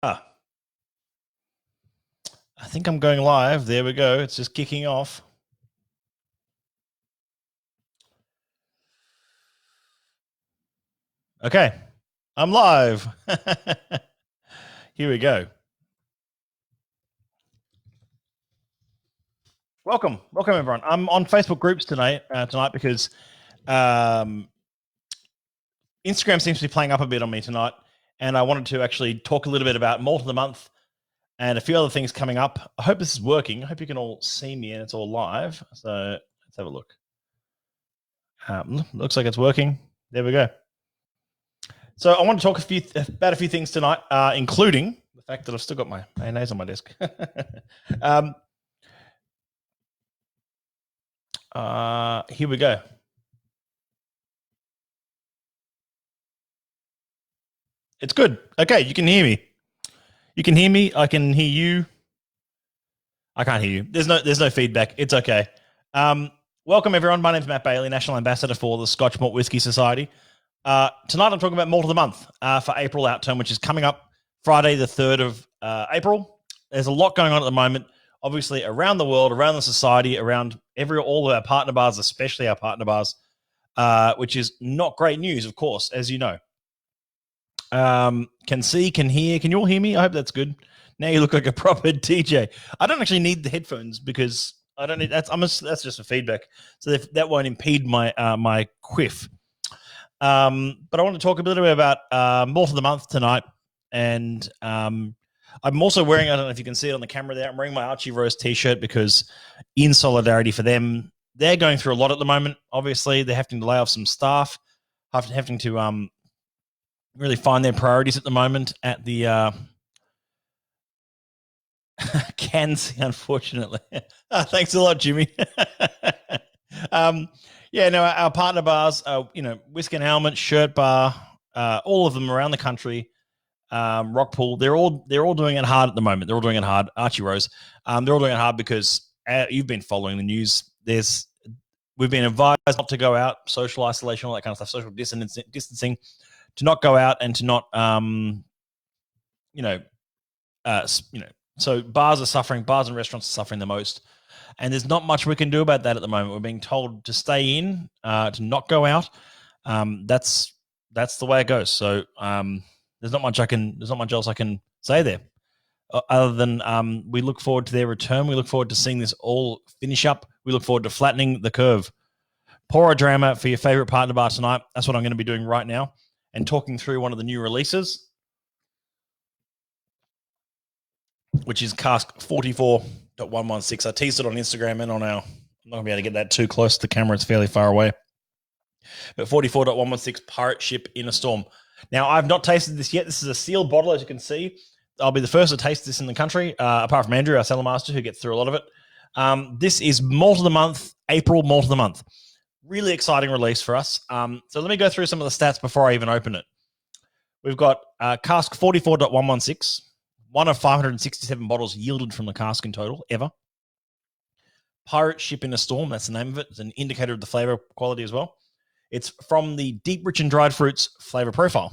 I think I'm going live. There we go. It's just kicking off. Okay, I'm live. Here we go. Welcome everyone. I'm on Facebook groups tonight because Instagram seems to be playing up a bit on me tonight, and I wanted to actually talk a little bit about Malt of the Month and a few other things coming up. I hope this is working. I hope you can all see me and it's all live. So let's have a look. Looks like it's working. There we go. So I want to talk about a few things tonight, including the fact that I've still got my mayonnaise on my desk. Here we go. It's good. Okay, you can hear me. You can hear me. I can hear you. I can't hear you. There's no feedback. It's okay. Welcome everyone. My name's Matt Bailey, National Ambassador for the Scotch Malt Whisky Society. Tonight I'm talking about Malt of the Month for April Outturn, which is coming up Friday the 3rd of April. There's a lot going on at the moment, obviously around the world, around the society, around all of our partner bars, especially our partner bars, which is not great news, of course, as you know. Can see, can hear. Can you all hear me? I hope that's good. Now you look like a proper DJ. I don't actually need the headphones because I don't need that's just a feedback, so that won't impede my my quiff. But I want to talk a little bit about Malt of the Month tonight, and I'm also wearing, I don't know if you can see it on the camera there, I'm wearing my Archie Rose t-shirt because in solidarity for them, they're going through a lot at the moment. Obviously, they're having to lay off some staff, having to really find their priorities at the moment at the can see, unfortunately. Thanks a lot, Jimmy. Yeah, no, our partner bars, Whisk and Helmet, Shirt Bar, all of them around the country, Rockpool, they're all doing it hard at the moment. They're all doing it hard. Archie Rose, they're all doing it hard because you've been following the news. We've been advised not to go out, social isolation, all that kind of stuff, social distancing, to not go out and to not, so bars are suffering. Bars and restaurants are suffering the most. And there's not much we can do about that at the moment. We're being told to stay in, to not go out. That's the way it goes. So there's not much else I can say there, other than we look forward to their return. We look forward to seeing this all finish up. We look forward to flattening the curve. Pour a drama for your favorite partner bar tonight. That's what I'm going to be doing right now, and talking through one of the new releases, which is Cask 44.116. I teased it on Instagram and on our, I'm not going to be able to get that too close to the camera. It's fairly far away. But 44.116 Pirate Ship in a Storm. Now, I've not tasted this yet. This is a sealed bottle, as you can see. I'll be the first to taste this in the country, apart from Andrew, our cellar master, who gets through a lot of it. This is Malt of the Month, April Malt of the Month. Really exciting release for us. So let me go through some of the stats before I even open it. We've got Cask 44.116. One of 567 bottles yielded from the cask in total, ever. Pirate Ship in a Storm, that's the name of it. It's an indicator of the flavor quality as well. It's from the Deep, Rich, and Dried Fruits flavor profile.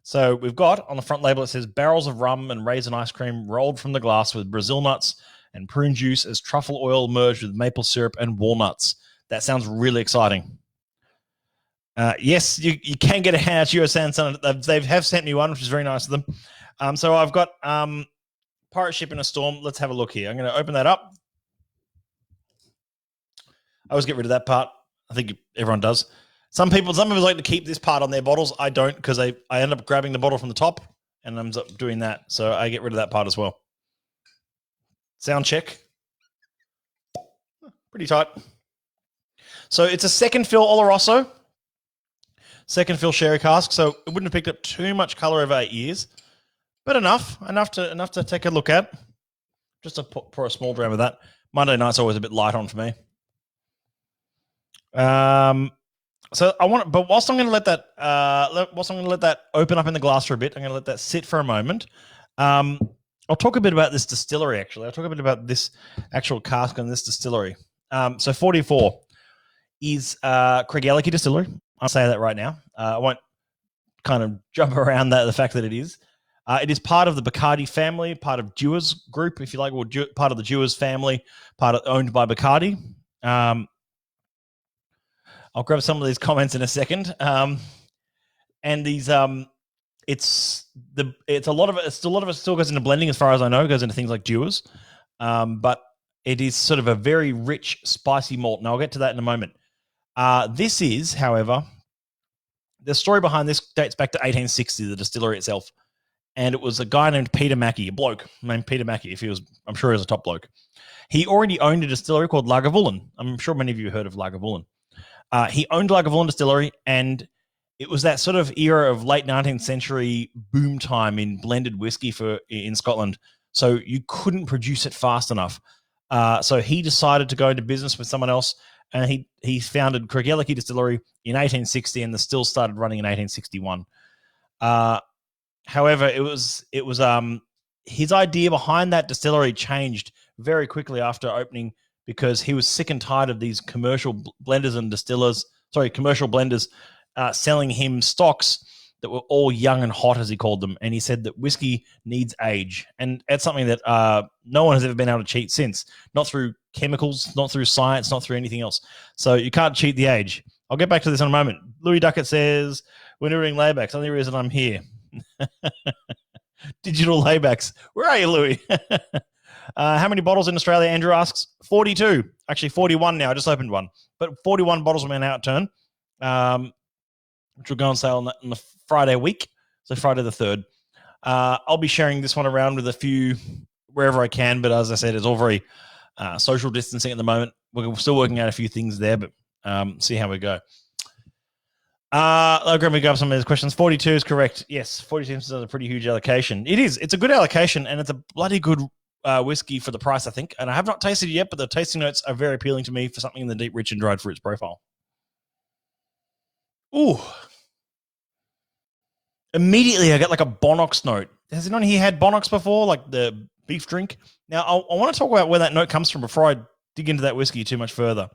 So we've got, on the front label, it says barrels of rum and raisin ice cream rolled from the glass with Brazil nuts and prune juice as truffle oil merged with maple syrup and walnuts. That sounds really exciting. Yes, you can get a House US on it. They have sent me one, which is very nice of them. So I've got Pirate Ship in a Storm. Let's have a look here. I'm going to open that up. I always get rid of that part. I think everyone does. Some people like to keep this part on their bottles. I don't, because I end up grabbing the bottle from the top and I'm doing that. So I get rid of that part as well. Sound check. Pretty tight. So it's a second fill Oloroso. Second fill sherry cask. So it wouldn't have picked up too much color over 8 years. But enough to take a look at. Just to pour a small dram of that. Monday night's always a bit light on for me. But whilst I'm going to let that open up in the glass for a bit, I'm going to let that sit for a moment. I'll talk a bit about this distillery. Actually, I'll talk a bit about this actual cask and this distillery. So 44 is Craigellachie Distillery. I'll say that right now. I won't kind of jump around the fact that it is. It is part of the Bacardi family, part of Dewar's group, if you like, or part of the Dewar's family, owned by Bacardi. I'll grab some of these comments in a second. And these, it's a lot of it. It's a lot of it still goes into blending, as far as I know. It goes into things like Dewar's, but it is sort of a very rich, spicy malt. And I'll get to that in a moment. This is, however, the story behind this dates back to 1860, the distillery itself. And it was a guy named Peter Mackey, a bloke named Peter Mackey. I'm sure he was a top bloke. He already owned a distillery called Lagavulin. I'm sure many of you heard of Lagavulin. He owned Lagavulin Distillery, and it was that sort of era of late 19th century boom time in blended whiskey in Scotland. So you couldn't produce it fast enough. So he decided to go into business with someone else, and he founded Craigellachie Distillery in 1860, and the still started running in 1861. However, it was his idea behind that distillery changed very quickly after opening, because he was sick and tired of these commercial blenders selling him stocks that were all young and hot, as he called them. And he said that whiskey needs age, and that's something that no one has ever been able to cheat since. Not through chemicals, not through science, not through anything else. So you can't cheat the age. I'll get back to this in a moment. Louis Duckett says, "We're doing laybacks. Only reason I'm here." Digital laybacks. Where are you, Louis? How many bottles in Australia? Andrew asks. 42. Actually, 41 now. I just opened one. But 41 bottles will be an outturn, which will go on sale on the Friday week. So Friday the 3rd. I'll be sharing this one around with a few wherever I can. But as I said, it's all very social distancing at the moment. We're still working out a few things there, but see how we go. Let me grab some of these questions. 42 is correct. Yes, 42 is a pretty huge allocation. It is. It's a good allocation, and it's a bloody good whiskey for the price, I think. And I have not tasted it yet, but the tasting notes are very appealing to me for something in the deep, rich, and dried fruits profile. Ooh. Immediately, I get like a Bonox note. Has anyone here had Bonox before, like the beef drink? Now, I want to talk about where that note comes from before I dig into that whiskey too much further.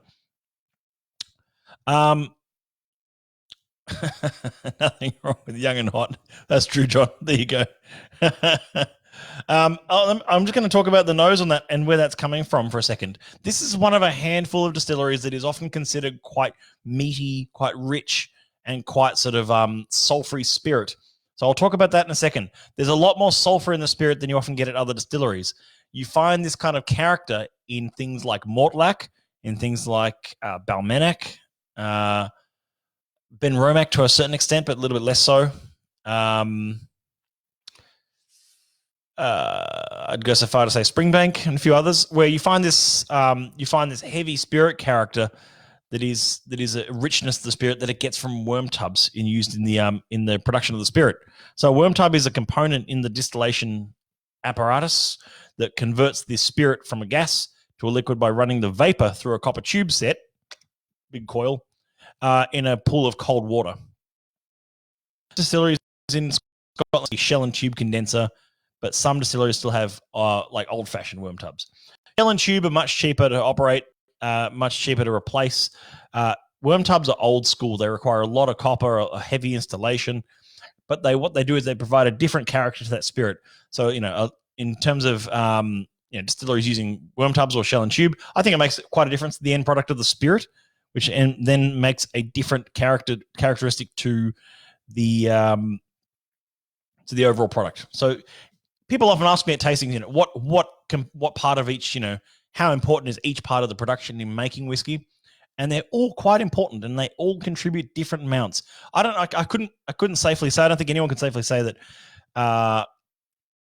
Nothing wrong with young and hot. That's true, John. There you go. I'm just going to talk about the nose on that and where that's coming from for a second. This is one of a handful of distilleries that is often considered quite meaty, quite rich, and quite sort of sulfury spirit. So I'll talk about that in a second. There's a lot more sulfur in the spirit than you often get at other distilleries. You find this kind of character in things like Mortlach, in things like Balmenac, Ben Romac to a certain extent, but a little bit less so. I'd go so far to say Springbank and a few others, where you find this heavy spirit character that is a richness to the spirit that it gets from worm tubs used in the production of the spirit. So a worm tub is a component in the distillation apparatus that converts the spirit from a gas to a liquid by running the vapor through a copper tube set, big coil, in a pool of cold water. Distilleries in Scotland, shell and tube condenser, but some distilleries still have like old-fashioned worm tubs. Shell and tube are much cheaper to operate, much cheaper to replace. Worm tubs are old school. They require a lot of copper, a heavy installation, but what they do is they provide a different character to that spirit. So, in terms of distilleries using worm tubs or shell and tube, I think it makes quite a difference to the end product of the spirit, which then makes a different characteristic to the overall product. So people often ask me at tastings, what part of each, how important is each part of the production in making whiskey? And they're all quite important, and they all contribute different amounts. I couldn't safely say. I don't think anyone can safely say that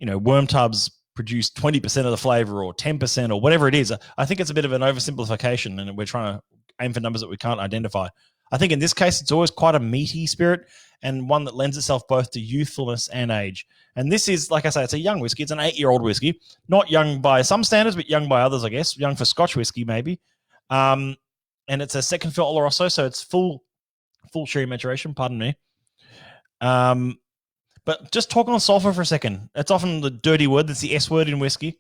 worm tubs produce 20% of the flavor or 10% or whatever it is. I think it's a bit of an oversimplification, and we're trying to aim for numbers that we can't identify. I think in this case, it's always quite a meaty spirit and one that lends itself both to youthfulness and age. And this is, like I say, it's a young whiskey. It's an 8-year-old whiskey. Not young by some standards, but young by others, I guess. Young for Scotch whiskey, maybe. And it's a second fill Oloroso, so it's full sherry maturation, pardon me. But just talk on sulfur for a second. It's often the dirty word. That's the S word in whiskey.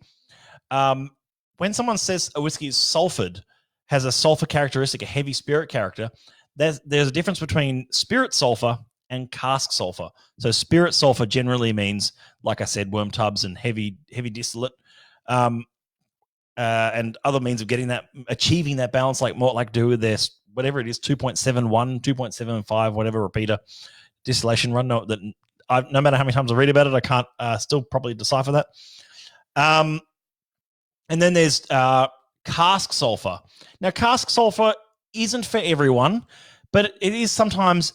When someone says a whiskey is sulfured, has a sulfur characteristic, a heavy spirit character, there's a difference between spirit sulfur and cask sulfur. So spirit sulfur generally means, like I said, worm tubs and heavy distillate. And other means of achieving that balance, like Malt like do with their whatever it is, 2.71, 2.75, whatever repeater distillation run. No matter how many times I read about it, I can't still probably decipher that. And then there's cask sulfur. Now, cask sulfur isn't for everyone, but it is sometimes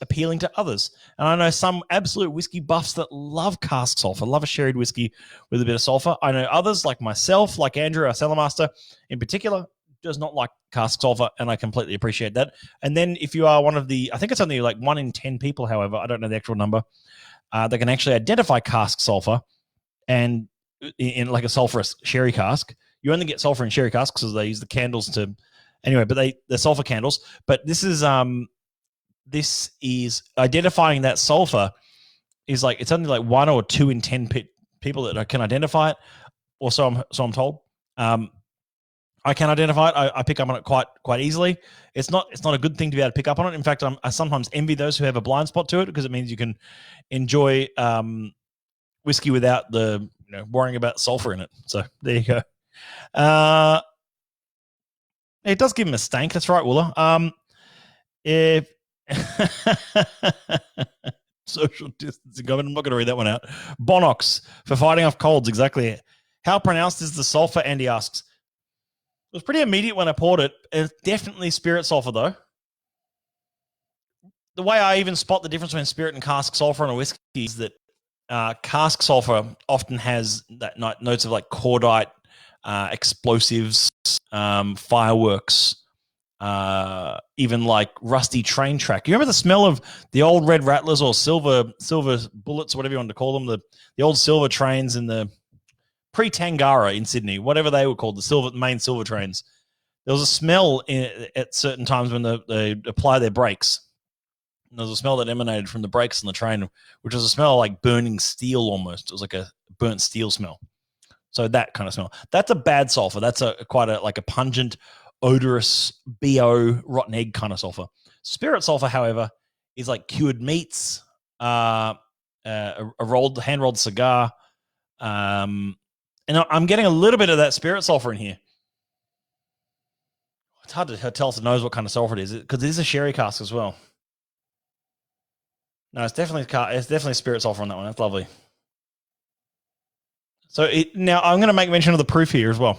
appealing to others. And I know some absolute whiskey buffs that love cask sulfur, love a sherried whiskey with a bit of sulfur. I know others like myself, like Andrew, our cellar master in particular, does not like cask sulfur, and I completely appreciate that. And then if you are one of the, I think it's only like 1 in 10 people, however, I don't know the actual number, that can actually identify cask sulfur, and in like a sulfurous sherry cask. You only get sulfur in sherry casks because they use the candles to, anyway. But they're sulfur candles. But this is identifying that sulfur is like, it's only like 1 or 2 in 10 people that can identify it, or so I'm told. I can identify it. I pick up on it quite easily. It's not a good thing to be able to pick up on it. In fact, I sometimes envy those who have a blind spot to it, because it means you can enjoy whiskey without the worrying about sulfur in it. So there you go. It does give him a stank. That's right, Wooler. If social distancing, I'm not going to read that one out. Bonox for fighting off colds. Exactly. How pronounced is the sulfur? Andy asks. It was pretty immediate when I poured it. It's definitely spirit sulfur, though. The way I even spot the difference between spirit and cask sulfur on a whiskey is that cask sulfur often has that notes of like cordite, explosives, fireworks, even like rusty train track. You remember the smell of the old red rattlers or silver bullets, whatever you want to call them, the old silver trains in the pre-Tangara in Sydney, whatever they were called, the main silver trains. There was a smell at certain times when they apply their brakes. And there was a smell that emanated from the brakes on the train, which was a smell like burning steel almost. It was like a burnt steel smell. So that kind of smell. That's a bad sulfur. That's quite a pungent, odorous, BO, rotten egg kind of sulfur. Spirit sulfur, however, is like cured meats, a hand-rolled cigar, and I'm getting a little bit of that spirit sulfur in here. It's hard to tell if it knows what kind of sulfur it is, because it is a sherry cask as well. No, it's definitely spirit sulfur on that one. That's lovely. So now I'm going to make mention of the proof here as well.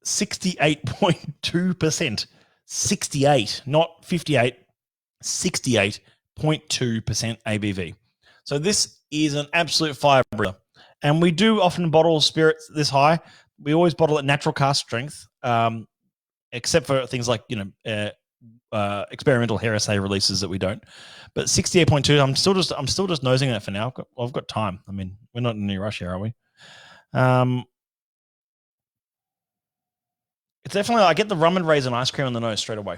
68.2%. 68, not 58. 68.2% ABV. So this is an absolute fire breather. And we do often bottle spirits this high. We always bottle at natural cask strength, except for things like experimental heresy releases that we don't. But 68.2, I'm still just nosing that for now. I've got time. I mean, we're not in any rush here, are we? It's definitely, I get the rum and raisin ice cream on the nose straight away.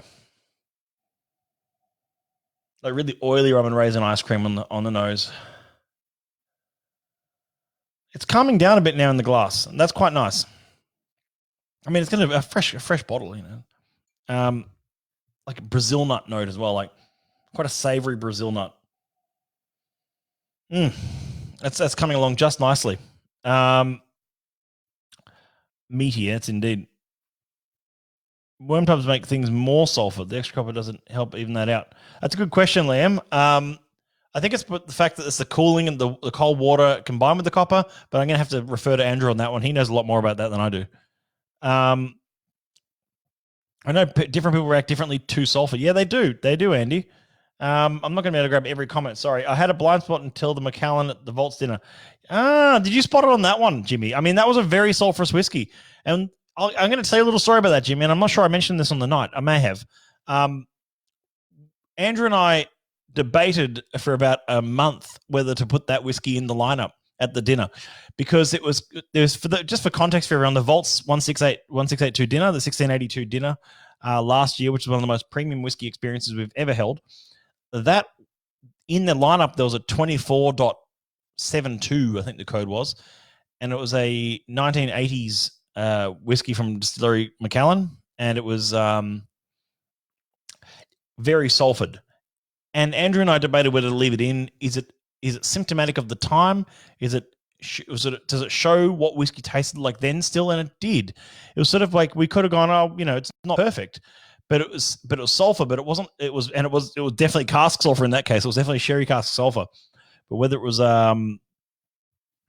Like really oily rum and raisin ice cream on the nose. It's calming down a bit now in the glass, and that's quite nice. I mean, it's going to be a fresh bottle, like a Brazil nut note as well, like quite a savory Brazil nut. That's coming along just nicely. Meaty, it's indeed. Worm tubs make things more sulfur. The extra copper doesn't help even that out. That's a good question, Liam. I think it's the fact that it's the cooling and the cold water combined with the copper, but I'm going to have to refer to Andrew on that one. He knows a lot more about that than I do. I know different people react differently to sulfur. Yeah, they do. They do, Andy. I'm not going to be able to grab every comment. Sorry. I had a blind spot until the Macallan at the Vaults dinner. Did you spot it on that one, Jimmy? I mean, that was a very sulfurous whiskey. And I'm going to tell you a little story about that, Jimmy, and I'm not sure I mentioned this on the night. I may have. Andrew and I debated for about a month whether to put that whiskey in the lineup at the dinner, because just for context for everyone, the Vaults 1682 dinner, the 1682 dinner last year, which was one of the most premium whiskey experiences we've ever held. That in the lineup there was a 24.72, I think the code was, and it was a 1980s whiskey from distillery Macallan, and it was very sulfured. And Andrew and I debated whether to leave it in. Is it symptomatic of the time? Does it show what whiskey tasted like then still? And it did. It was sort of like we could have gone, oh, it's not perfect, but it was sulfur, but it wasn't. It was definitely cask sulfur in that case. It was definitely sherry cask sulfur. But whether it was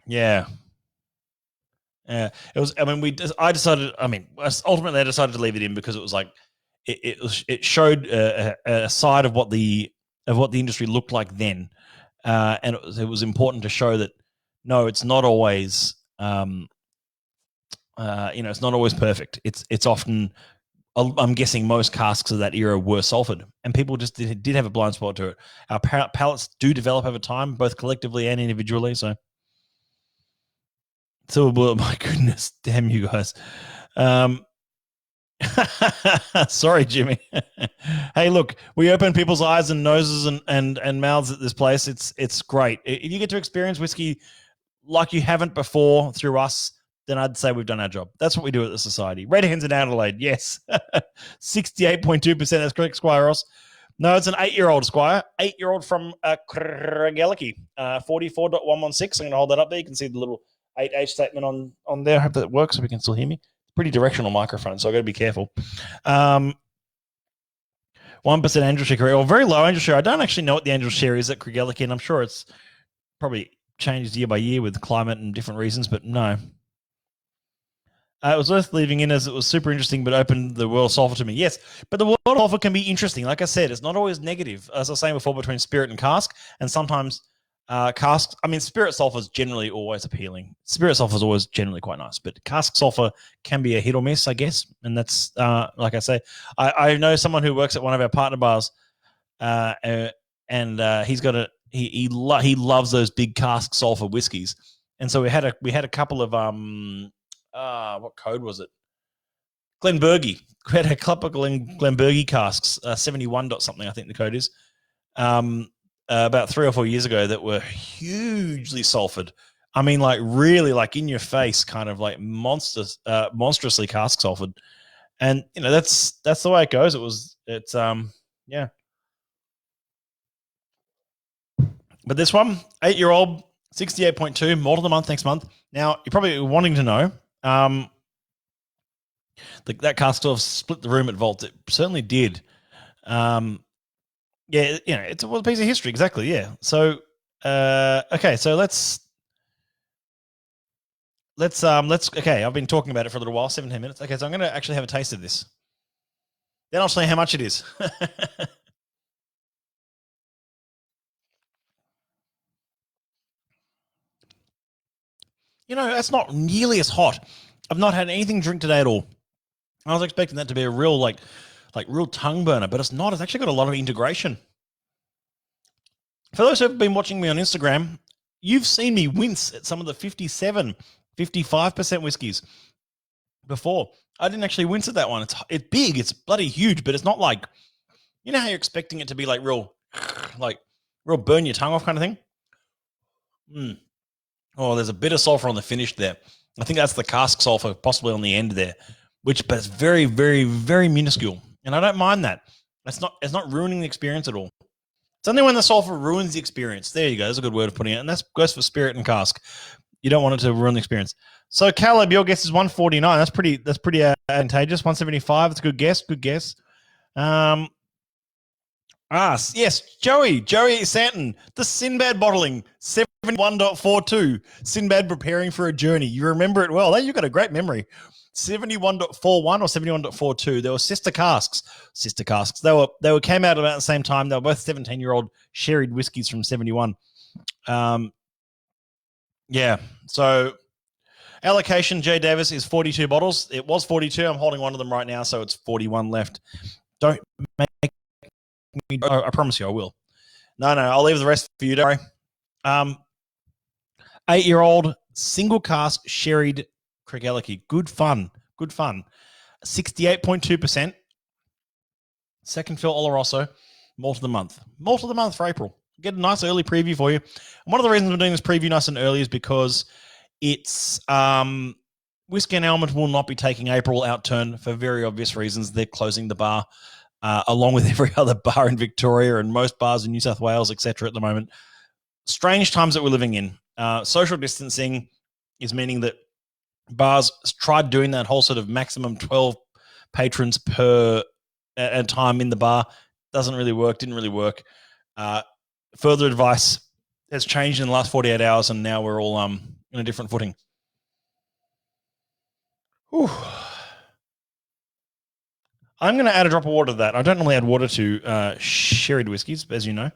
yeah. Yeah, it was. I mean, I decided. I mean, ultimately, I decided to leave it in because it was like it showed a side of what the industry looked like then, and it was important to show that no, it's not always. It's not always perfect. It's often. I'm guessing most casks of that era were sulfured, and people just did have a blind spot to it. Our palates do develop over time, both collectively and individually. So, my goodness, damn you guys. Sorry, Jimmy. Hey, look, we open people's eyes and noses and mouths at this place. It's great. If you get to experience whiskey like you haven't before through us, then I'd say we've done our job. That's what we do at the Society. Red Hens in Adelaide, yes. 68.2%, that's correct, Squire Ross. No, it's an 8-year-old, Squire. 8-year-old from Craigellachie, 44.116. I'm going to hold that up there. You can see the little 8H statement on there. I hope that works so we can still hear me. Pretty directional microphone, so I've got to be careful. 1% Angel Share, or very low Angel Share. I don't actually know what the Angel Share is at Craigellachie, and I'm sure it's probably changed year by year with climate and different reasons, but no. It was worth leaving in as it was super interesting, but opened the world of sulfur to me. Yes, but the world of sulfur can be interesting. Like I said, it's not always negative. As I was saying before, between spirit and cask, and sometimes cask. I mean, spirit sulfur is generally always appealing. Spirit sulfur is always generally quite nice, but cask sulfur can be a hit or miss, I guess. And that's like I say, I know someone who works at one of our partner bars, and he's got he loves those big cask sulfur whiskeys, and so we had a couple of what code was it? Glenbergie. We had a couple of Glenbergie casks, 71 something, I think the code is, about 3 or 4 years ago that were hugely sulfured. I mean, like really like in your face, kind of like monstrously cask sulfured. And, that's the way it goes. It's yeah. But this one, 8-year-old, 68.2, malt of the month next month. Now, you're probably wanting to know, that cask sort of split the room at Vault. It certainly did. Yeah, it was a piece of history, exactly. Yeah. So, okay, so let's. Okay, I've been talking about it for a little while, 17 minutes. Okay, so I'm going to actually have a taste of this. Then I'll show you how much it is. That's not nearly as hot. I've not had anything to drink today at all. I was expecting that to be a real, like real tongue burner, but it's not. It's actually got a lot of integration. For those who have been watching me on Instagram, you've seen me wince at some of the 57, 55% whiskeys before. I didn't actually wince at that one. It's big. It's bloody huge, but it's not like, how you're expecting it to be like real burn your tongue off kind of thing. Oh, there's a bit of sulfur on the finish there. I think that's the cask sulfur possibly on the end there, but it's very, very, very minuscule. And I don't mind that. It's not ruining the experience at all. It's only when the sulfur ruins the experience. There you go. That's a good word of putting it. And that goes for spirit and cask. You don't want it to ruin the experience. So Caleb, your guess is 149. That's pretty advantageous. 175. That's a good guess. Good guess. Yes, Joey Santon, the Sinbad bottling, 71.42. Sinbad preparing for a journey. You remember it well. Hey, you've got a great memory. 71.41 or 71.42. They were sister casks. They came out about the same time. They were both 17-year-old sherried whiskies from 71. Yeah. So allocation, Jay Davis, is 42 bottles. It was 42. I'm holding one of them right now, so it's 41 left. Don't make me. I promise you I will. No, I'll leave the rest for you, don't worry. 8-year-old single cask sherried Craigellachie. Good fun. 68.2%. Second fill Oloroso. Malt of the month. Malt of the month for April. Get a nice early preview for you. And one of the reasons we're doing this preview nice and early is because it's Whiskey and Element will not be taking April outturn for very obvious reasons. They're closing the bar along with every other bar in Victoria and most bars in New South Wales, etc. at the moment. Strange times that we're living in. Social distancing is meaning that bars tried doing that whole sort of maximum 12 patrons per at a time in the bar. Doesn't really work, didn't really work. Further advice has changed in the last 48 hours, and now we're all in a different footing. Whew. I'm going to add a drop of water to that. I don't normally add water to sherried whiskies, as you know,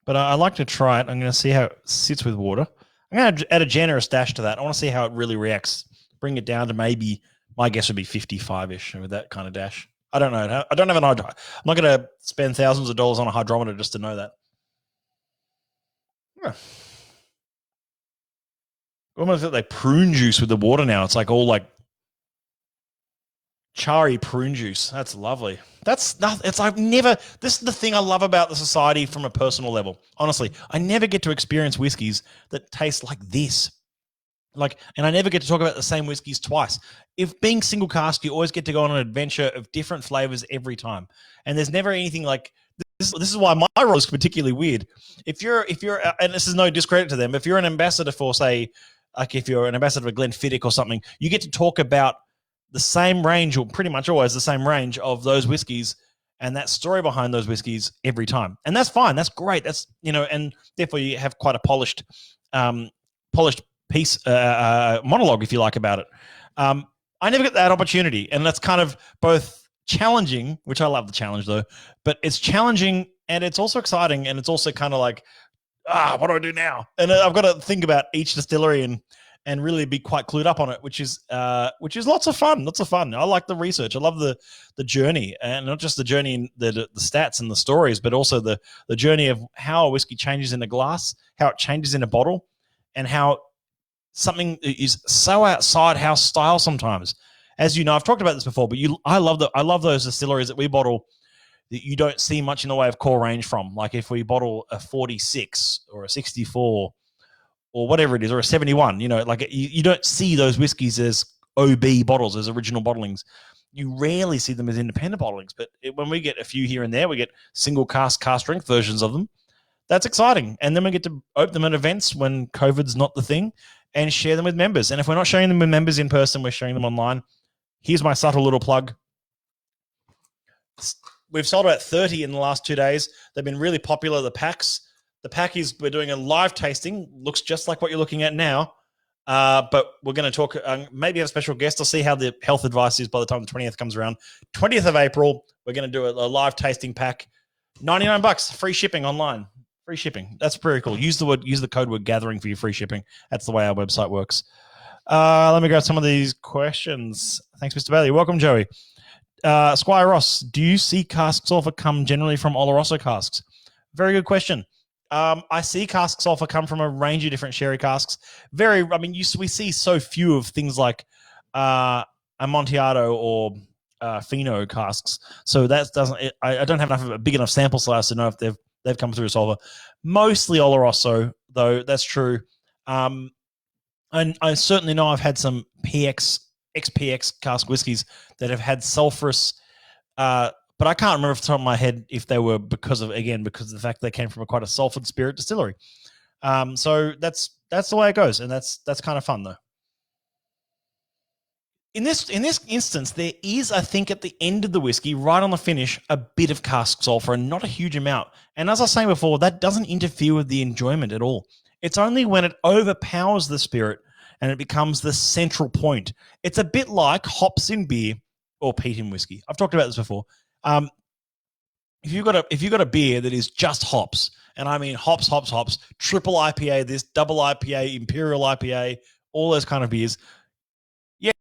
but I like to try it. I'm going to see how it sits with water. I'm going to add a generous dash to that. I want to see how it really reacts. Bring it down to maybe, my guess would be 55-ish with that kind of dash. I don't know. I don't have an hydrometer. I'm not going to spend thousands of dollars on a hydrometer just to know that. Yeah. Almost like prune juice with the water now. It's like all like Chari prune juice. That's lovely. That's nothing. It's I've never. This is the thing I love about the society from a personal level. Honestly, I never get to experience whiskeys that taste like this. And I never get to talk about the same whiskeys twice. If being single cask, you always get to go on an adventure of different flavors every time, and there's never anything like this. This is why my role is particularly weird. If you're, and this is no discredit to them, if you're an ambassador for, say, like if you're an ambassador for Glenfiddich or something, you get to talk about the same range, or pretty much always the same range of those whiskeys and that story behind those whiskeys every time. And that's fine. That's great. That's, and therefore you have quite a polished piece, monologue, if you like, about it. I never get that opportunity. And that's kind of both challenging, which I love the challenge though, but it's challenging and it's also exciting. And it's also kind of like, what do I do now? And I've got to think about each distillery and really be quite clued up on it, which is lots of fun. Lots of fun. I like the research. I love the journey, and not just the journey in the stats and the stories, but also the journey of how a whiskey changes in a glass, how it changes in a bottle, and how something is so outside house style sometimes. As you know, I've talked about this before, but I love those distilleries that we bottle that you don't see much in the way of core range from. Like if we bottle a 46 or a 64 or whatever it is, or a 71, you don't see those whiskeys as OB bottles, as original bottlings. You rarely see them as independent bottlings, but when we get a few here and there, we get single cask strength versions of them. That's exciting. And then we get to open them at events when COVID's not the thing and share them with members. And if we're not sharing them with members in person, we're sharing them online. Here's my subtle little plug. We've sold about 30 in the last 2 days. They've been really popular, the packs. The pack is, we're doing a live tasting. Looks just like what you're looking at now. But we're going to talk, maybe have a special guest. I'll see how the health advice is by the time the 20th comes around. 20th of April, we're going to do a live tasting pack. $99, free shipping online. Free shipping. That's pretty cool. Use the code word gathering for your free shipping. That's the way our website works. Let me grab some of these questions. Thanks, Mr. Bailey. Welcome, Joey. Squire Ross, do you see cask sulfur come generally from Oloroso casks? Very good question. I see cask sulfur come from a range of different sherry casks. We see so few of things like Amontillado or Fino casks. So that doesn't. I don't have enough of a big enough sample size to know if they've come through sulfur. Mostly Oloroso, though. That's true. And I certainly know I've had some XPX cask whiskies that have had sulfurous. But I can't remember off the top of my head if they were because of the fact they came from quite a sulfured spirit distillery. So that's the way it goes, and that's kind of fun though. In this instance, there is, I think, at the end of the whiskey, right on the finish, a bit of cask sulfur, and not a huge amount. And as I was saying before, that doesn't interfere with the enjoyment at all. It's only when it overpowers the spirit and it becomes the central point. It's a bit like hops in beer or peat in whiskey. I've talked about this before. If you've got a beer that is just hops, and I mean hops, triple IPA, this double IPA, imperial IPA, all those kind of beers. Yeah,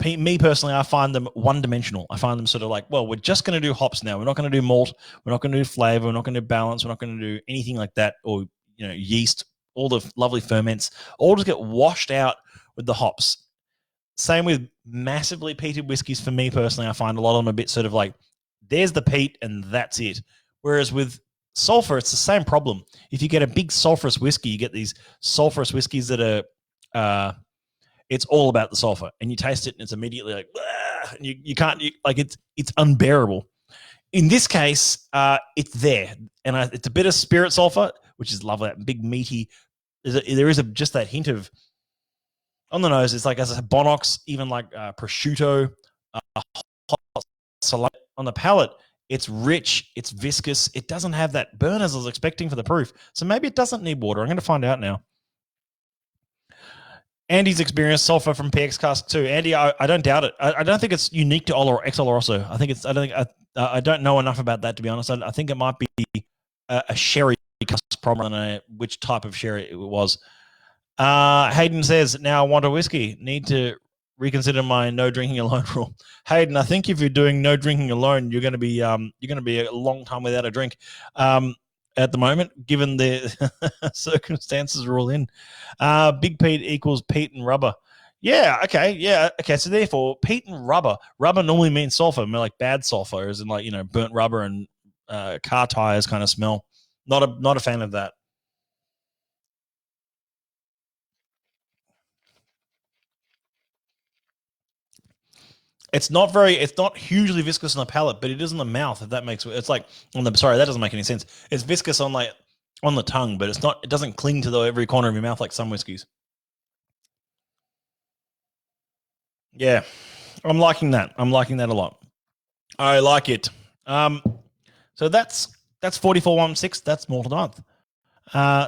me personally, I find them one-dimensional. I find them sort of like, well, we're just going to do hops now. We're not going to do malt. We're not going to do flavor. We're not going to do balance. We're not going to do anything like that, or yeast. All the lovely ferments all just get washed out with the hops. Same with massively peated whiskies. For me personally, I find a lot of them a bit sort of like, there's the peat and that's it. Whereas with sulfur, it's the same problem. If you get a big sulfurous whiskey, you get these sulfurous whiskeys that are, it's all about the sulfur, and you taste it, and it's immediately like, and you can't like it's unbearable. In this case, it's there, and it's a bit of spirit sulfur, which is lovely. That big meaty. There is just that hint of on the nose. It's like as a Bonox, even like prosciutto, hot salami. On the palate, it's rich, it's viscous. It doesn't have that burn as I was expecting for the proof. So maybe it doesn't need water. I'm going to find out now. Andy's experienced sulfur from PX Cask too. Andy, I don't doubt it. I don't think it's unique to ex Oloroso. I think it's. I don't know enough about that, to be honest. I think it might be a sherry cask problem than which type of sherry it was. Hayden says, now I want a whiskey. Need to reconsider my no drinking alone rule. Hayden, I think if you're doing no drinking alone, you're going to be a long time without a drink. At the moment, given the circumstances we're all in. Big Pete equals Pete and rubber. Yeah, okay. So therefore, Pete and rubber normally means sulfur, like bad sulfur, as in like, burnt rubber and car tires kind of smell. Not a fan of that. It's not hugely viscous on the palate, but it is in the mouth. If that makes it's like sorry, that doesn't make any sense. It's viscous on the tongue, but it doesn't cling to every corner of your mouth like some whiskeys. Yeah, I'm liking that. I'm liking that a lot. I like it. So that's 4416. That's Malt of the month.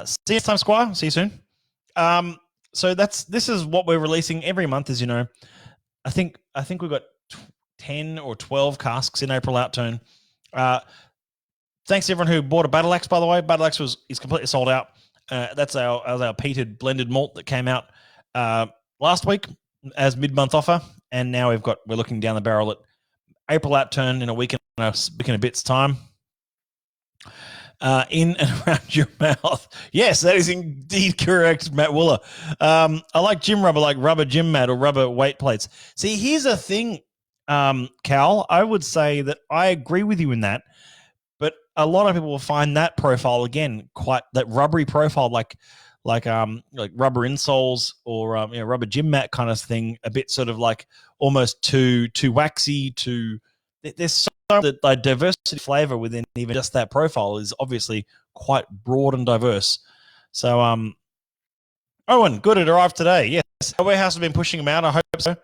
See you next time, Squire. See you soon. So this is what we're releasing every month, as you know. I think we've got 10 or 12 casks in April outturn. Thanks to everyone who bought a Battle Axe, by the way. Battle Axe is completely sold out. That's our peated blended malt that came out last week as mid-month offer, and now we're looking down the barrel at April outturn in a week and a bit's time. In and around your mouth. Yes, that is indeed correct, Matt Wooler. I like gym rubber, like rubber gym mat or rubber weight plates. See, here's a thing, Cal. I would say that I agree with you in that, but a lot of people will find that profile again quite that rubbery profile, like rubber insoles or rubber gym mat kind of thing, a bit sort of like almost too waxy. There's so that the diversity of flavor within even just that profile is obviously quite broad and diverse. So, Owen, good, it arrived today. Yes, our warehouse has been pushing them out. I hope so.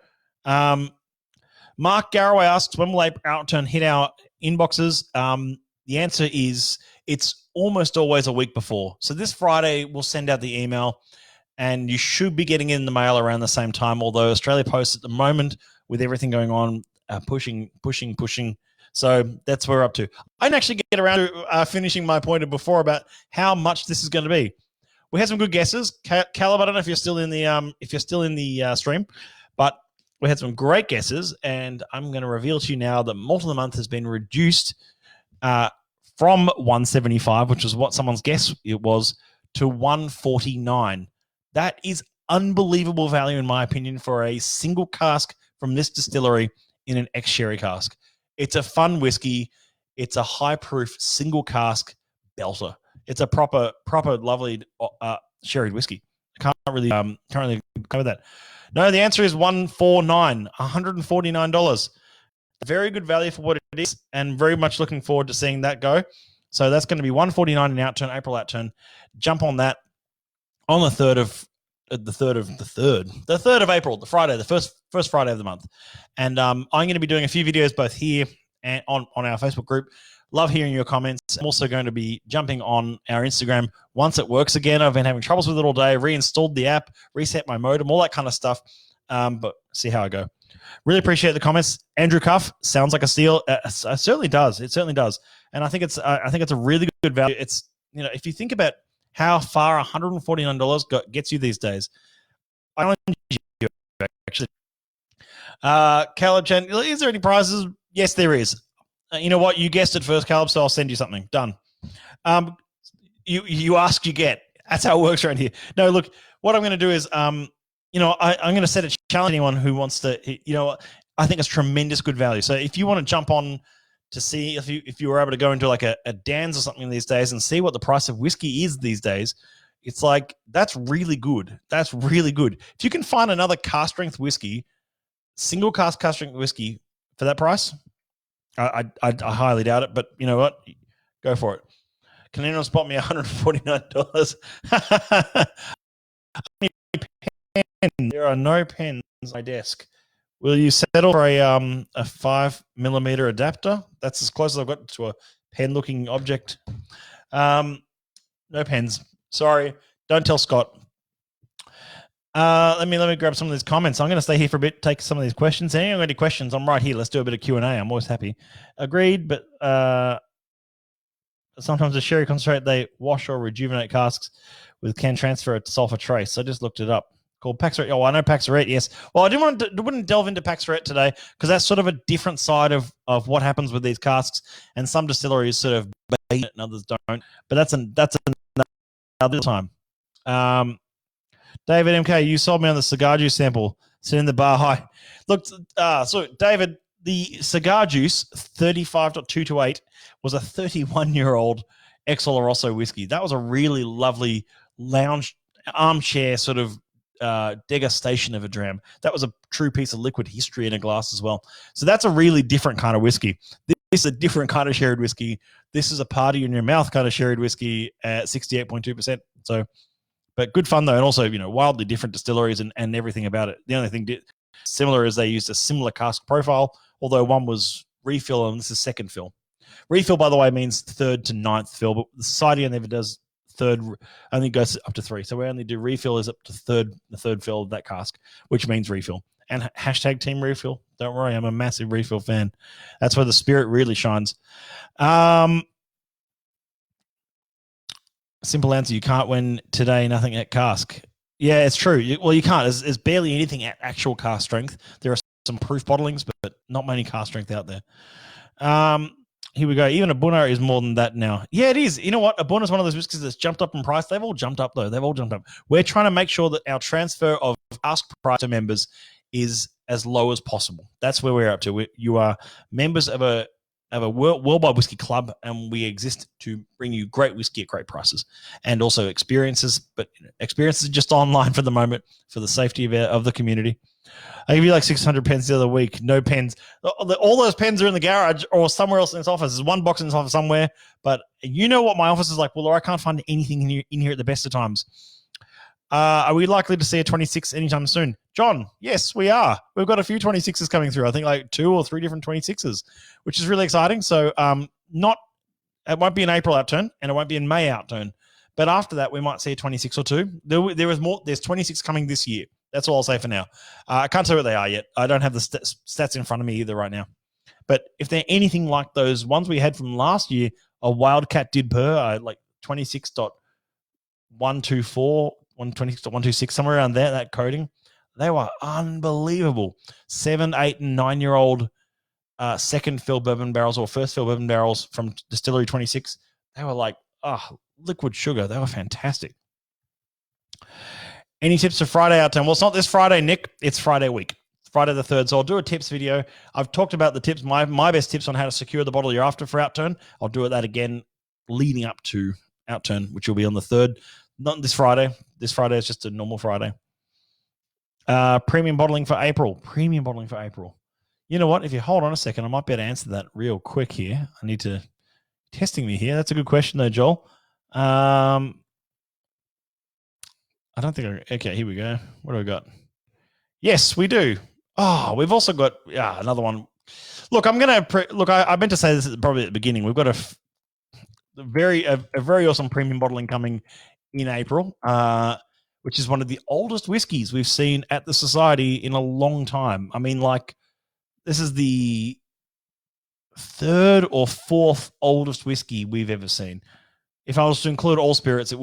Mark Garraway asks, when will outturn hit our inboxes? The answer is it's almost always a week before. So this Friday, we'll send out the email, and you should be getting it in the mail around the same time, although Australia Post at the moment, with everything going on, pushing. So that's what we're up to. I didn't actually get around to finishing my point of before about how much this is going to be. We had some good guesses. Caleb, I don't know if you're still in the stream, but we had some great guesses, and I'm going to reveal to you now that Malt of the Month has been reduced from 175, which was what someone's guess it was, to 149. That is unbelievable value, in my opinion, for a single cask from this distillery in an ex-sherry cask. It's a fun whiskey. It's a high-proof single cask belter. It's a proper lovely sherry whiskey. I can't really cover that. No, the answer is 149, $149. Very good value for what it is, and very much looking forward to seeing that go. So that's going to be 149 in outturn, April outturn. Jump on that on the 3rd of April, the Friday, the first Friday of the month. And I'm going to be doing a few videos both here and on our Facebook group. Love hearing your comments. I'm also going to be jumping on our Instagram once it works again. I've been having troubles with it all day. Reinstalled the app, reset my modem, all that kind of stuff. But see how I go. Really appreciate the comments. Andrew Cuff sounds like a steal. It certainly does. It certainly does. And I think it's a really good value. It's if you think about how far $149 gets you these days, I don't you actually. Caleb Chen, is there any prizes? Yes, there is. You know what? You guessed it first, Caleb, so I'll send you something. Done. You ask, you get. That's how it works around here. No, look, what I'm going to do is, I'm going to set a challenge to anyone who wants to, I think it's tremendous good value. So if you want to jump on to see if you were able to go into like a Dan's or something these days and see what the price of whiskey is these days, It's like, that's really good. That's really good. If you can find another cask strength whiskey, single cask strength whiskey for that price, I highly doubt it. But you know what? Go for it. Can anyone spot me $149? There are no pens on my desk. Will you settle for a 5mm adapter? That's as close as I've got to a pen-looking object. No pens. Sorry. Don't tell Scott. Let me grab some of these comments. I'm going to stay here for a bit, take some of these questions. Anyone got any questions? I'm right here. Let's do a bit of Q&A. I'm always happy. Agreed, but sometimes the sherry concentrate, they wash or rejuvenate casks with can transfer to sulfur trace. I just looked it up. Called Paxarette. Oh, I know Paxarette, yes. Well, I wouldn't delve into Paxarette today because that's sort of a different side of what happens with these casks, and some distilleries sort of bait it and others don't. But that's another time. David MK, you sold me on the cigar juice sample. Sitting in the bar high. Look, so David, the cigar juice 35.228 was a 31-year-old ex Oloroso whiskey. That was a really lovely lounge armchair sort of degustation of a dram. That was a true piece of liquid history in a glass as well. So that's a really different kind of whiskey. This is a different kind of sherry whiskey. This is a party in your mouth kind of sherry whiskey at 68.2%. So, but good fun though, and also wildly different distilleries and everything about it. The only thing similar is they used a similar cask profile, although one was refill and this is second fill. Refill, by the way, means third to ninth fill, but the society never does third, only goes up to 3. So we only do refill is up to the third fill of that cask, which means refill. And hashtag team refill. Don't worry, I'm a massive refill fan. That's where the spirit really shines. Simple answer, you can't win today, nothing at cask. Yeah, it's true. You can't. There's barely anything at actual cask strength. There are some proof bottlings, but not many cask strength out there. Here we go. Even a Bunner is more than that now. Yeah, it is. You know what? A Bunner is one of those whiskeys that's jumped up in price. They've all jumped up, though. They've all jumped up. We're trying to make sure that our transfer of cask price to members is as low as possible. That's where we're up to. You are members of a worldwide whiskey club, and we exist to bring you great whiskey at great prices and also experiences. But experiences are just online for the moment for the safety of the community. I give you like 600 pens the other week. No pens. All those pens are in the garage or somewhere else in this office. There's one box in this office somewhere. But you know what my office is like? Well, I can't find anything in here at the best of times. Are we likely to see a 26 anytime soon? John, yes, we are. We've got a few 26s coming through. I think like 2 or 3 different 26s, which is really exciting. So it won't be an April outturn and it won't be in May outturn. But after that, we might see a 26 or 2. There is more. There's 26 coming this year. That's all I'll say for now. I can't tell what they are yet. I don't have the stats in front of me either right now. But if they're anything like those ones we had from last year, a Wildcat did per like 26.124, 126.126, somewhere around there, that coding. They were unbelievable. 7, 8, and 9-year-old second fill bourbon barrels or first fill bourbon barrels from Distillery 26. They were like, liquid sugar. They were fantastic. Any tips for Friday outturn? Well, it's not this Friday, Nick. It's Friday week. Friday the 3rd. So I'll do a tips video. I've talked about the tips, my best tips on how to secure the bottle you're after for outturn. I'll do that again leading up to outturn, which will be on the 3rd. Not this Friday. This Friday is just a normal Friday. Premium bottling for April. Premium bottling for April. You know what? If you hold on a second, I might be able to answer that real quick here. I need to... Testing me here. That's a good question though, Joel. I don't think okay, here we go. What do we got? Yes, we do. Oh, we've also got another one. Look, I'm going to... Look, I meant to say this probably at the beginning. We've got a very awesome premium bottling coming in April, which is one of the oldest whiskeys we've seen at the Society in a long time. I mean, like, this is the 3rd or 4th oldest whiskey we've ever seen. If I was to include all spirits, it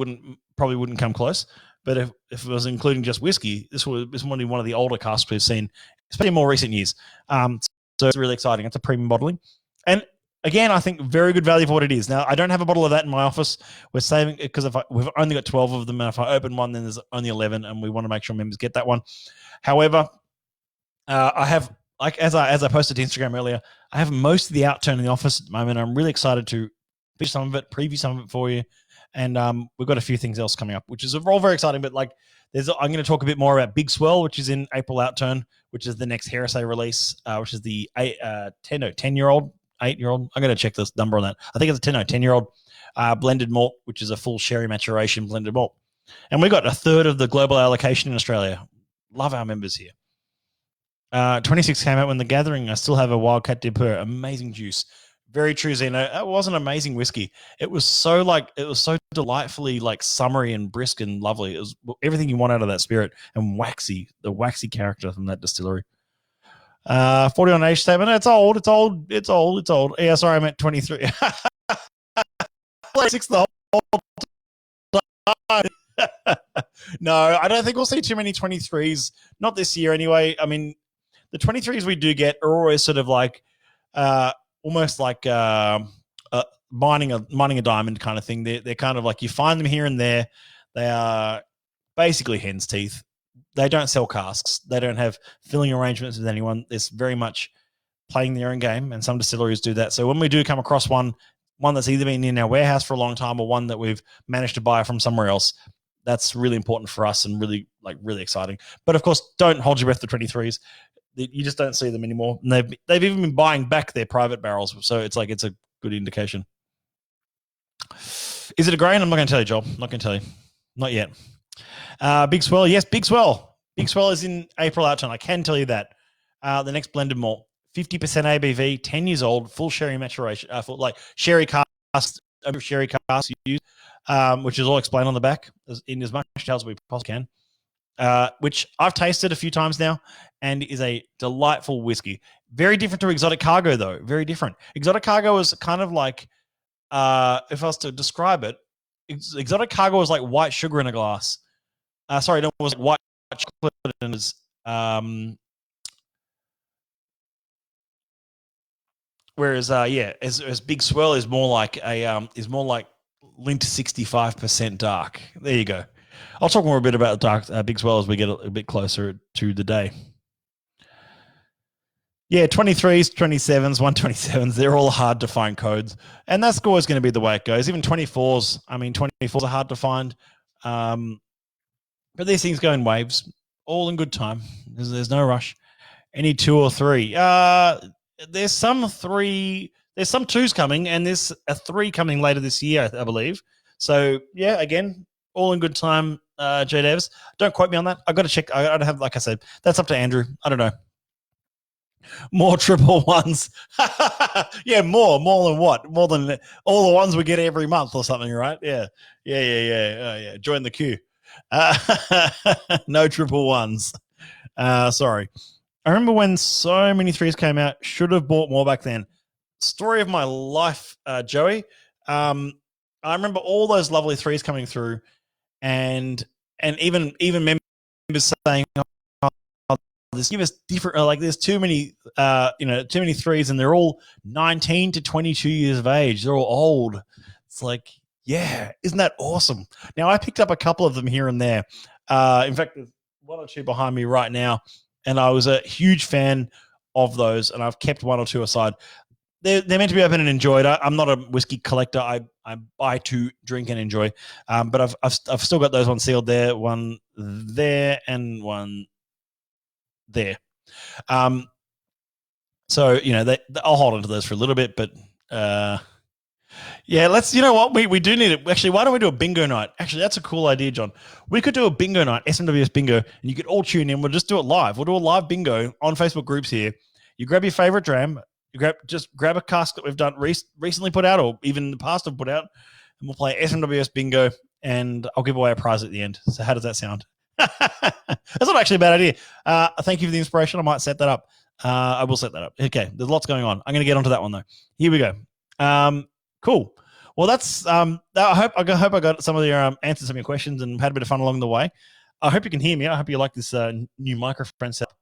probably wouldn't come close. But if it was including just whiskey, this was one of the older casks we've seen, especially in more recent years. So it's really exciting. It's a premium bottling. And again, I think very good value for what it is. Now, I don't have a bottle of that in my office. We're saving it because we've only got 12 of them. And if I open one, then there's only 11, and we want to make sure members get that one. However, I have, like as I posted to Instagram earlier, I have most of the outturn in the office at the moment. I'm really excited to pitch some of it, preview some of it for you. And we've got a few things else coming up, which is all very exciting. But like, I'm going to talk a bit more about Big Swell, which is in April outturn, which is the next Heresy release, which is the 10-year-old, 8-year-old. I'm going to check this number on that. I think it's a 10-year-old blended malt, which is a full sherry maturation blended malt. And we got a third of the global allocation in Australia. Love our members here. 26 came out when the Gathering. I still have a Wildcat Dipper. Amazing juice. Very true, Zeno. It was an amazing whiskey. It was so delightfully like summery and brisk and lovely. It was everything you want out of that spirit, and waxy, the waxy character from that distillery. 40 on age statement. It's old. Yeah, sorry, I meant 23. 6 the whole time. No, I don't think we'll see too many 23s. Not this year anyway. I mean, the 23s we do get are always sort of like almost like mining a diamond kind of thing. They're kind of like you find them here and there. They are basically hen's teeth. They don't sell casks. They don't have filling arrangements with anyone. It's very much playing their own game, and some distilleries do that. So when we do come across one that's either been in our warehouse for a long time or one that we've managed to buy from somewhere else, that's really important for us and really exciting. But of course, don't hold your breath to 23s. You just don't see them anymore. And they've even been buying back their private barrels. So it's a good indication. Is it a grain? I'm not going to tell you, Joel. I'm not going to tell you. Not yet. Big Swell. Yes, Big Swell. Big Swell is in April outturn. I can tell you that. The next blended malt, 50% ABV, 10 years old, full sherry maturation, full, like sherry cask used, which is all explained on the back in as much detail as we possibly can. Which I've tasted a few times now and is a delightful whiskey. Very different to Exotic Cargo, though. Very different. Exotic Cargo is kind of like, if I was to describe it, Exotic Cargo was like white sugar in a glass. Sorry, no, it was like white chocolate and is whereas as Big Swell is more like lint 65% dark. There you go. I'll talk more a bit about dark Big Swell as we get a bit closer to the day. Yeah, 23s, 27s, 127s, they're all hard to find codes. And that's always going to be the way it goes. Even 24s, 24s are hard to find. But these things go in waves, all in good time. There's no rush. Any 2 or 3? There's some 2s coming, and there's a 3 coming later this year, I believe. So, yeah, again, all in good time, JDevs. Don't quote me on that. I've got to check. I don't have, like I said, that's up to Andrew. I don't know. More triple ones. Yeah, more than what? More than all the ones we get every month or something, right? Yeah. Yeah. Join the queue. No triple ones. Sorry. I remember when so many 3s came out. Should have bought more back then. Story of my life, Joey. I remember all those lovely 3s coming through, and even members saying, give us different, like there's too many 3s, and they're all 19 to 22 years of age. They're all old. It's like, yeah, isn't that awesome? Now I picked up a couple of them here and there. In fact, there's 1 or 2 behind me right now, and I was a huge fan of those, and I've kept 1 or 2 aside. They're meant to be open and enjoyed. I'm not a whiskey collector. I buy to drink and enjoy. But I've still got those ones sealed there, 1 there, and 1 there. So I'll hold on to those for a little bit, but yeah, let's, what we do need it. Actually, why don't we do a bingo night? Actually, that's a cool idea, John. We could do a bingo night, SMWS bingo, and you could all tune in. We'll just do it live. We'll do a live bingo on Facebook groups here. You grab your favorite dram, just grab a cask that we've done recently put out, or even in the past have put out, and we'll play SMWS bingo, and I'll give away a prize at the end. So how does that sound? That's not actually a bad idea. Thank you for the inspiration. I might set that up. I will set that up. Okay, there's lots going on. I'm going to get onto that one though. Here we go. Cool. Well, that's. I hope I got some of your answers some of your questions and had a bit of fun along the way. I hope you can hear me. I hope you like this new microphone setup.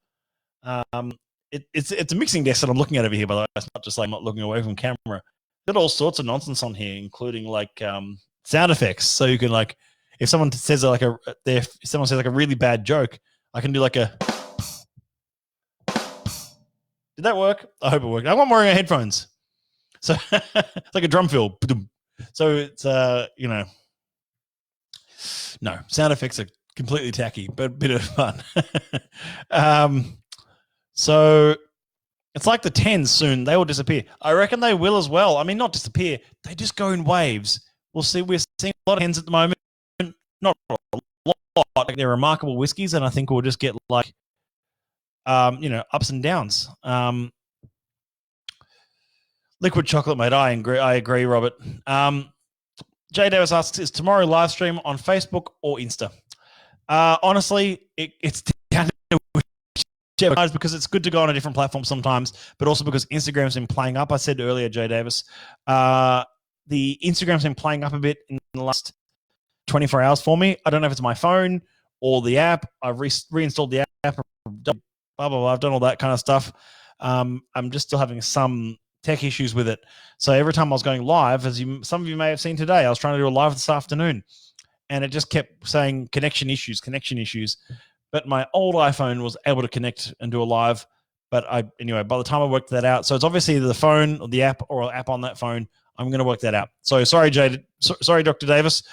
It's a mixing desk that I'm looking at over here. By the way, it's not just like I'm not looking away from camera. Got all sorts of nonsense on here, including like sound effects. So you can like. If someone says like a really bad joke, I can do like a. Did that work? I hope it worked. I'm wearing headphones, so it's like a drum fill. So it's No, sound effects are completely tacky, but a bit of fun. So it's like the 10s soon. They will disappear. I reckon they will as well. I mean, not disappear. They just go in waves. We'll see. We're seeing a lot of 10s at the moment. Not a lot. They're remarkable whiskies, and I think we'll just get like, ups and downs. Liquid chocolate, mate. I agree, Robert. Jay Davis asks, is tomorrow live stream on Facebook or Insta? Honestly, it's down to because it's good to go on a different platform sometimes, but also because Instagram's been playing up. I said earlier, Jay Davis, the Instagram's been playing up a bit in the last 24 hours for me. I don't know if it's my phone or the app. I've reinstalled the app, blah, blah, blah. I've done all that kind of stuff. I'm just still having some tech issues with it. So every time I was going live, some of you may have seen today, I was trying to do a live this afternoon, and it just kept saying connection issues. But my old iPhone was able to connect and do a live. But anyway, by the time I worked that out, so it's obviously either the phone or the app or an app on that phone. I'm going to work that out. So sorry, Jade. Sorry, Dr. Davis.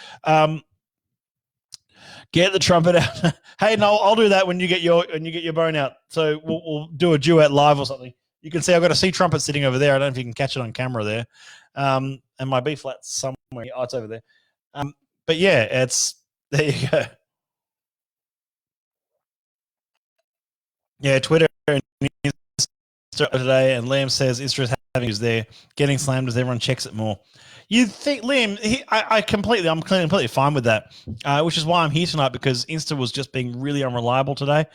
Get the trumpet out. Hey, no, I'll do that when you get your bone out. So we'll do a duet live or something. You can see I've got a C trumpet sitting over there. I don't know if you can catch it on camera there. And my B flat's somewhere. Oh, it's over there. But yeah, there you go. Yeah, Twitter and Insta today, and Liam says Insta is having is there getting slammed as everyone checks it more. You think, Liam? I'm completely fine with that, which is why I'm here tonight, because Insta was just being really unreliable today,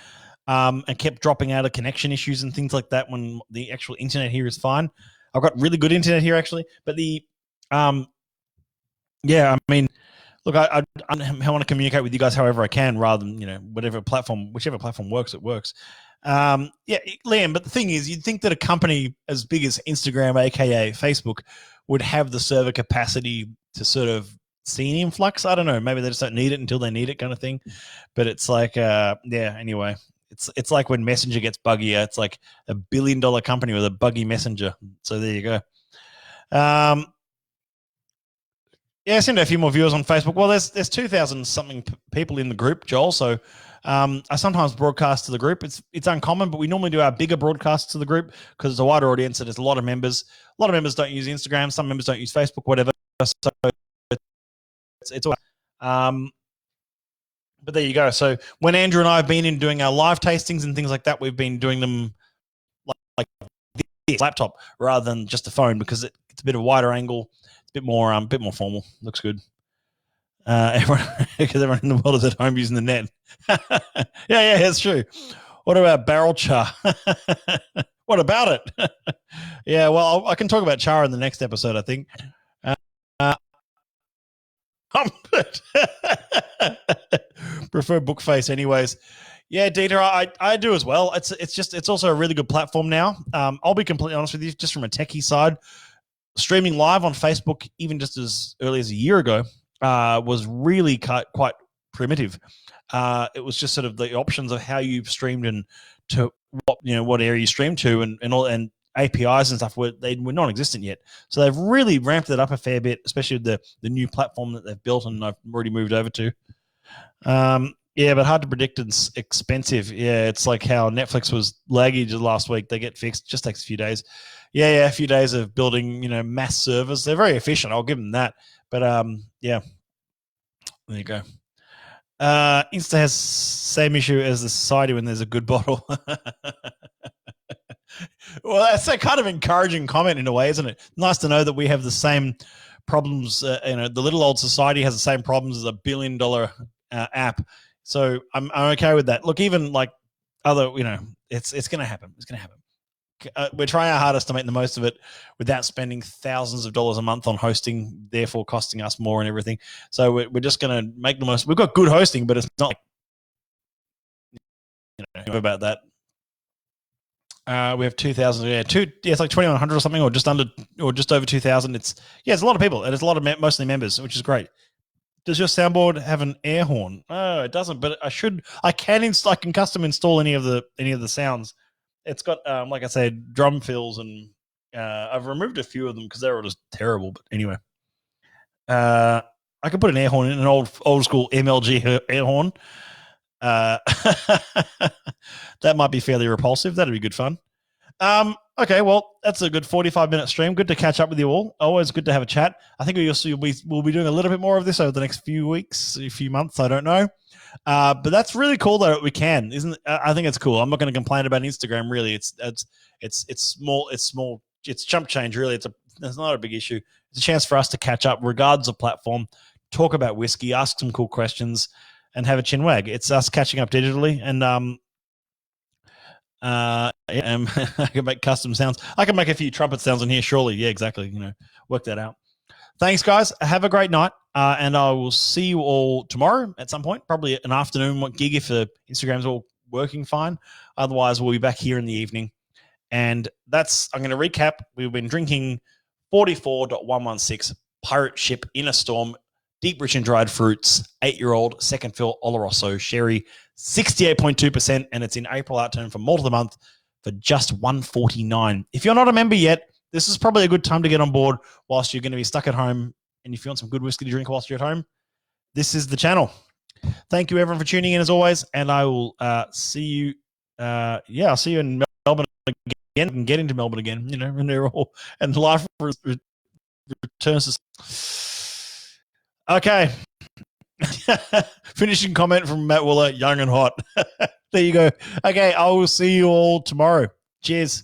and kept dropping out of connection issues and things like that when the actual internet here is fine. I've got really good internet here actually, but I mean, look, I want to communicate with you guys however I can, rather than whichever platform works, it works. Liam, but the thing is, you'd think that a company as big as Instagram, aka Facebook, would have the server capacity to sort of see an influx. I don't know, maybe they just don't need it until they need it, kind of thing. But it's like, anyway, it's like when Messenger gets buggy. It's like $1 billion company with a buggy Messenger. So there you go. I sent a few more viewers on Facebook. Well, there's 2,000 something people in the group, Joel. So I sometimes broadcast to the group. It's uncommon, but we normally do our bigger broadcasts to the group because it's a wider audience and there's a lot of members. A lot of members don't use Instagram. Some members don't use Facebook, whatever. So it's but there you go. So when Andrew and I have been in doing our live tastings and things like that, we've been doing them like this laptop rather than just a phone, because it's a bit of a wider angle. Bit more formal. Looks good. Because everyone in the world is at home using the net. yeah, that's true. What about barrel char? What about it? Yeah, well, I can talk about char in the next episode, I think. Prefer Bookface, anyways. Yeah, Dieter, I do as well. It's also a really good platform now. I'll be completely honest with you, just from a techie side. Streaming live on Facebook, even just as early as a year ago, was really quite primitive. It was just sort of the options of how you streamed and to what area you streamed to, and APIs and stuff were non-existent yet. So they've really ramped it up a fair bit, especially with the new platform that they've built and I've already moved over to. But hard to predict. It's expensive. Yeah, it's like how Netflix was laggy just last week. They get fixed. Just takes a few days. Yeah, a few days of building, mass servers. They're very efficient. I'll give them that. But there you go. Insta has same issue as the society when there's a good bottle. Well, that's a kind of encouraging comment in a way, isn't it? Nice to know that we have the same problems. The little old society has the same problems as $1 billion app. So I'm okay with that. Look, even like other, it's going to happen. It's going to happen. We're trying our hardest to make the most of it without spending thousands of dollars a month on hosting, therefore costing us more and everything. So we're just going to make the most. We've got good hosting, but it's not about that. We have 2,000. It's like 2,100 or something, or just over 2,000. It's a lot of people, and it's a lot of mostly members, which is great. Does your soundboard have an air horn? Oh, it doesn't, but I can custom install any of the sounds. It's got, like I said, drum fills, and I've removed a few of them because they were just terrible. But anyway, I could put an air horn in, an old school MLG air horn. That might be fairly repulsive. That'd be good fun. Okay, well, that's a good 45-minute stream. Good to catch up with you all. Always good to have a chat. I think we'll be doing a little bit more of this over the next few weeks, a few months. I don't know. But that's really cool that we can, isn't? I think it's cool. I'm not going to complain about Instagram. Really, it's small. It's small. It's chump change. Really, it's not a big issue. It's a chance for us to catch up, regardless of platform, talk about whiskey, ask some cool questions, and have a chin wag. It's us catching up digitally, and I can make custom sounds. I can make a few trumpet sounds in here, surely. Yeah, exactly. Work that out. Thanks, guys. Have a great night, and I will see you all tomorrow at some point, probably an afternoon gig if the Instagram's all working fine. Otherwise, we'll be back here in the evening. And I'm going to recap. We've been drinking 44.116 Pirate Ship in a Storm, deep, rich, and dried fruits, 8-year-old second fill Oloroso sherry, 68.2%, and it's in April outturn for Malt of the Month for just $149. If you're not a member yet, this is probably a good time to get on board whilst you're going to be stuck at home and if you want some good whiskey to drink whilst you're at home. This is the channel. Thank you, everyone, for tuning in as always, and I will see you. I'll see you in Melbourne again. And get into Melbourne again, and they're all and life returns to. Okay. Finishing comment from Matt Willer, young and hot. There you go. Okay, I will see you all tomorrow. Cheers.